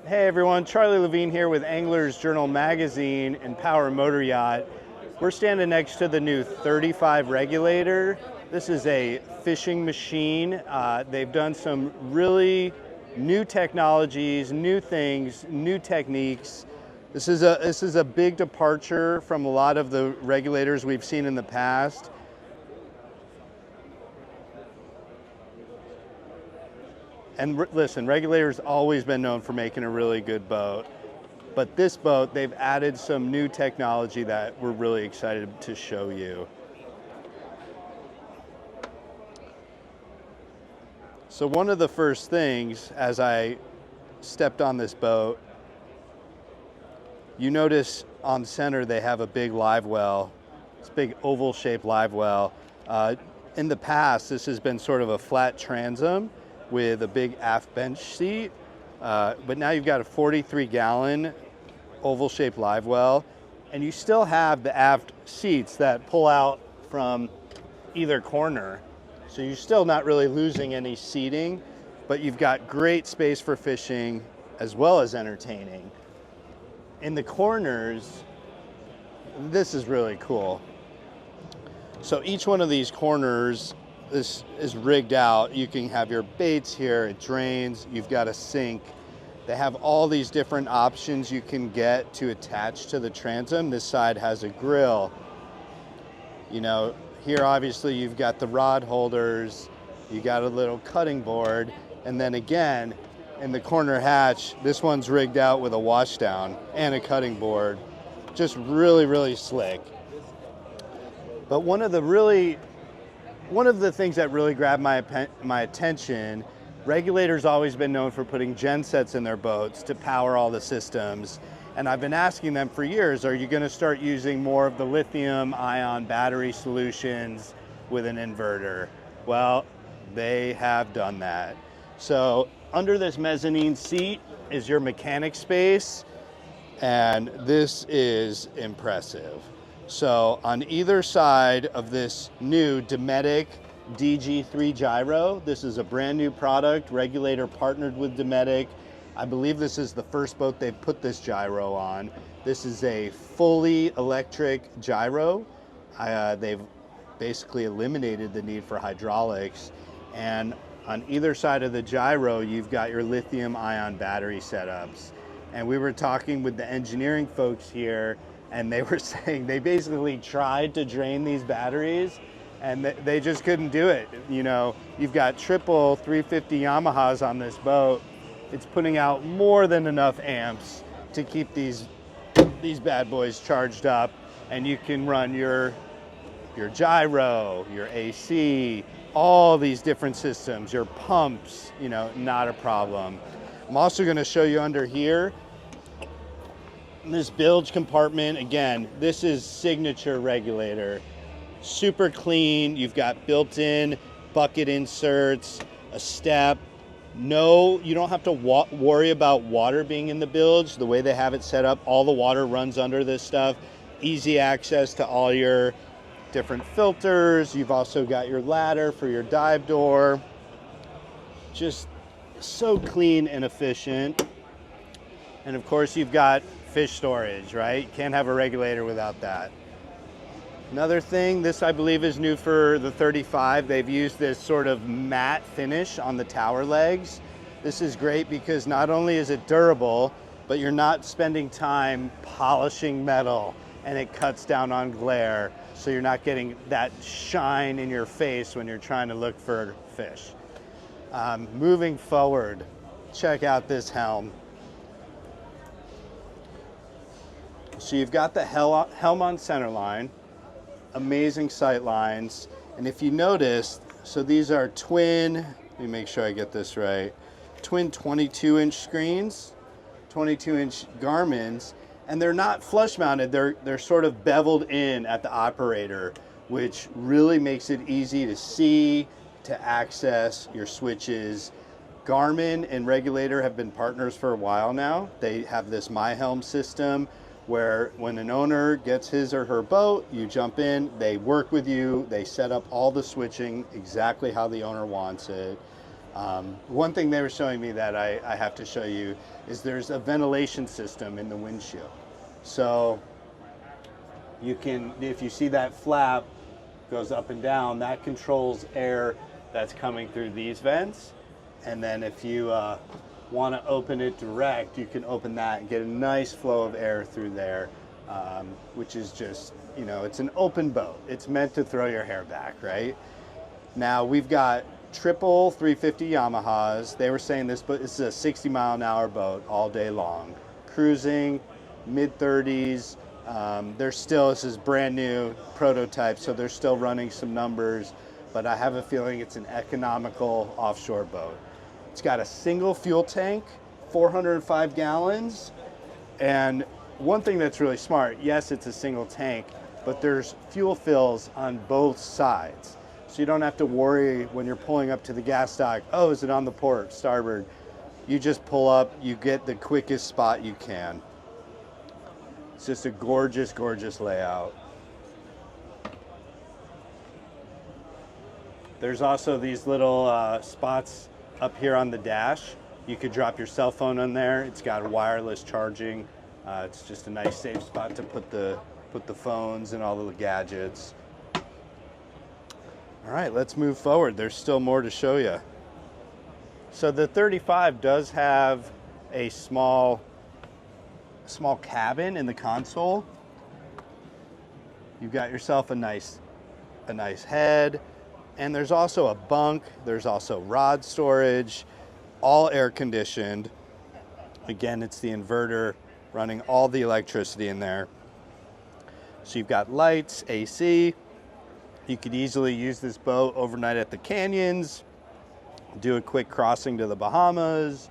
Hey everyone, Charlie Levine here with Angler's Journal Magazine and Power Motor Yacht. We're standing next to the new 35 Regulator. This is a fishing machine. They've done some really new technologies, new things, new techniques. This is a big departure from a lot of the Regulators we've seen in the past. And listen, Regulator's always been known for making a really good boat. But this boat, they've added some new technology that we're really excited to show you. So one of the first things, as I stepped on this boat, you notice on center they have a big live well. It's a big oval-shaped live well. In the past, this has been sort of a flat transom with a big aft bench seat, but now you've got a 43-gallon oval-shaped live well, and you still have the aft seats that pull out from either corner, so you're still not really losing any seating, but you've got great space for fishing as well as entertaining. In the corners, this is really cool. So each one of these corners, this is rigged out. You can have your baits here, it drains, you've got a sink. They have all these different options you can get to attach to the transom. This side has a grill. You know, here obviously you've got the rod holders, you got a little cutting board, and then again, in the corner hatch, this one's rigged out with a washdown and a cutting board. Just really, really slick. But one of the things that really grabbed my attention, Regulator's always been known for putting gensets in their boats to power all the systems. And I've been asking them for years, are you going to start using more of the lithium-ion battery solutions with an inverter? Well, they have done that. So under this mezzanine seat is your mechanic space, and this is impressive. So on either side of this new Dometic DG3 gyro, this is a brand new product. Regulator partnered with Dometic. I believe this is the first boat they've put this gyro on. This is a fully electric gyro. They've basically eliminated the need for hydraulics. And on either side of the gyro, you've got your lithium-ion battery setups. And we were talking with the engineering folks here, and they were saying they basically tried to drain these batteries and they just couldn't do it. You know, you've got triple 350 Yamahas on this boat. It's putting out more than enough amps to keep these bad boys charged up, and you can run your gyro, your AC, all these different systems, your pumps, you know, not a problem. I'm also gonna show you under here, this bilge compartment, again, this is signature Regulator. Super clean, you've got built-in bucket inserts, a step. No, you don't have to worry about water being in the bilge. The way they have it set up, all the water runs under this stuff. Easy access to all your different filters. You've also got your ladder for your dive door. Just so clean and efficient. And of course you've got fish storage, right? You can't have a Regulator without that. Another thing, this I believe is new for the 35. They've used this sort of matte finish on the tower legs. This is great because not only is it durable, but you're not spending time polishing metal and it cuts down on glare. So you're not getting that shine in your face when you're trying to look for fish. Moving forward, check out this helm. So you've got the helm on center line, amazing sight lines. And if you notice, so these are twin, let me make sure I get this right, twin 22-inch screens, 22-inch Garmins, and they're not flush mounted, they're sort of beveled in at the operator, which really makes it easy to see, to access your switches. Garmin and Regulator have been partners for a while now. They have this My Helm system where when an owner gets his or her boat, you jump in, they work with you, they set up all the switching exactly how the owner wants it. One thing they were showing me that I have to show you is there's a ventilation system in the windshield. So you can, if you see that flap goes up and down, that controls air that's coming through these vents. And then if you want to open it direct, you can open that and get a nice flow of air through there, which is just, you know, it's an open boat. It's meant to throw your hair back, right? Now we've got triple 350 Yamahas. They were saying this is a 60-mile-an-hour boat all day long. Cruising, mid-30s. This is brand new prototype, so they're still running some numbers, but I have a feeling it's an economical offshore boat. It's got a single fuel tank, 405 gallons, and one thing that's really smart, yes, it's a single tank, but there's fuel fills on both sides. So you don't have to worry when you're pulling up to the gas dock, oh, is it on the port, starboard? You just pull up, you get the quickest spot you can. It's just a gorgeous, gorgeous layout. There's also these little spots up here on the dash. You could drop your cell phone on there. It's got wireless charging. It's just a nice safe spot to put the phones and all the gadgets. All right, let's move forward. There's still more to show you. So the 35 does have a small cabin in the console. You've got yourself a nice head, and there's also a bunk. There's also rod storage, all air conditioned. Again, it's the inverter running all the electricity in there. So you've got lights, AC. You could easily use this boat overnight at the canyons, do a quick crossing to the Bahamas,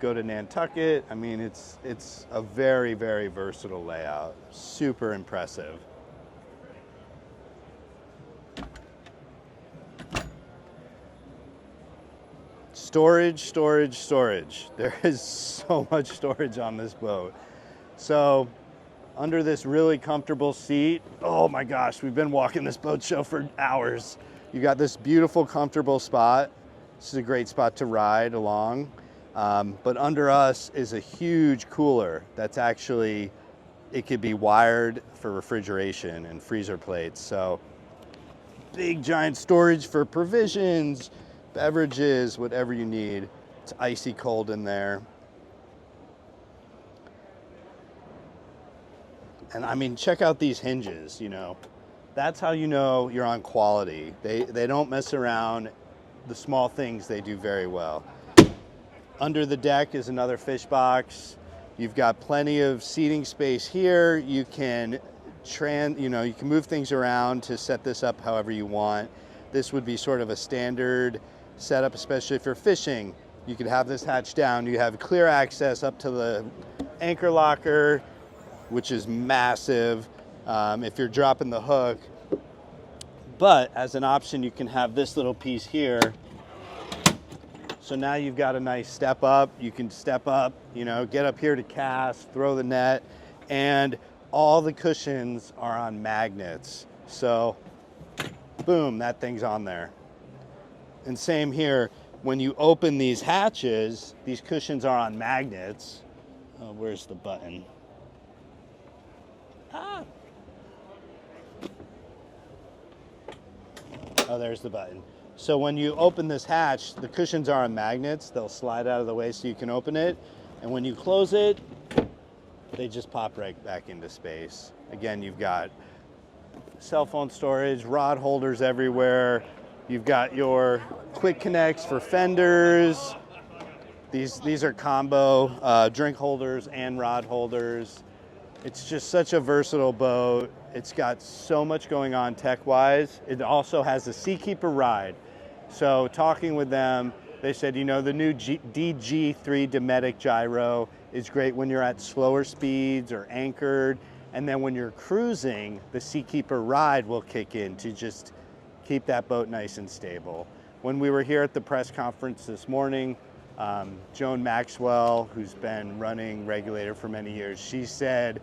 go to Nantucket. I mean, it's a very, very versatile layout. Super impressive. Storage, storage, storage. There is so much storage on this boat. So under this really comfortable seat, oh my gosh, we've been walking this boat show for hours. You got this beautiful, comfortable spot. This is a great spot to ride along. But under us is a huge cooler that's actually, it could be wired for refrigeration and freezer plates. So big giant storage for provisions, beverages, whatever you need. It's icy cold in there. And I mean, check out these hinges, you know. That's how you know you're on quality. They don't mess around. The small things they do very well. Under the deck is another fish box. You've got plenty of seating space here. You can you can move things around to set this up however you want. This would be sort of a standard setup, especially if you're fishing. You could have this hatch down. You have clear access up to the anchor locker, which is massive if you're dropping the hook. But as an option, you can have this little piece here. So now you've got a nice step up. You can step up, you know, get up here to cast, throw the net, and all the cushions are on magnets. So boom, that thing's on there. And same here, when you open these hatches, these cushions are on magnets. Oh, where's the button? Ah. Oh, there's the button. So when you open this hatch, the cushions are on magnets. They'll slide out of the way so you can open it. And when you close it, they just pop right back into space. Again, you've got cell phone storage, rod holders everywhere. You've got your quick connects for fenders. These are combo drink holders and rod holders. It's just such a versatile boat. It's got so much going on tech-wise. It also has a Seakeeper ride. So talking with them, they said, you know, the new DG3 Dometic gyro is great when you're at slower speeds or anchored. And then when you're cruising, the Seakeeper ride will kick in to just keep that boat nice and stable. When we were here at the press conference this morning, Joan Maxwell, who's been running Regulator for many years, she said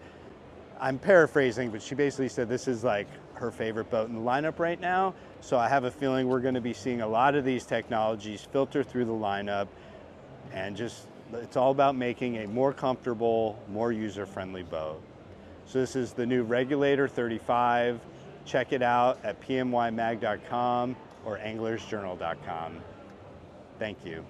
I'm paraphrasing, but she basically said this is like her favorite boat in the lineup right now. So I have a feeling we're going to be seeing a lot of these technologies filter through the lineup, and just, it's all about making a more comfortable, more user-friendly boat. So this is the new Regulator 35. Check it out at pmymag.com or anglersjournal.com. Thank you.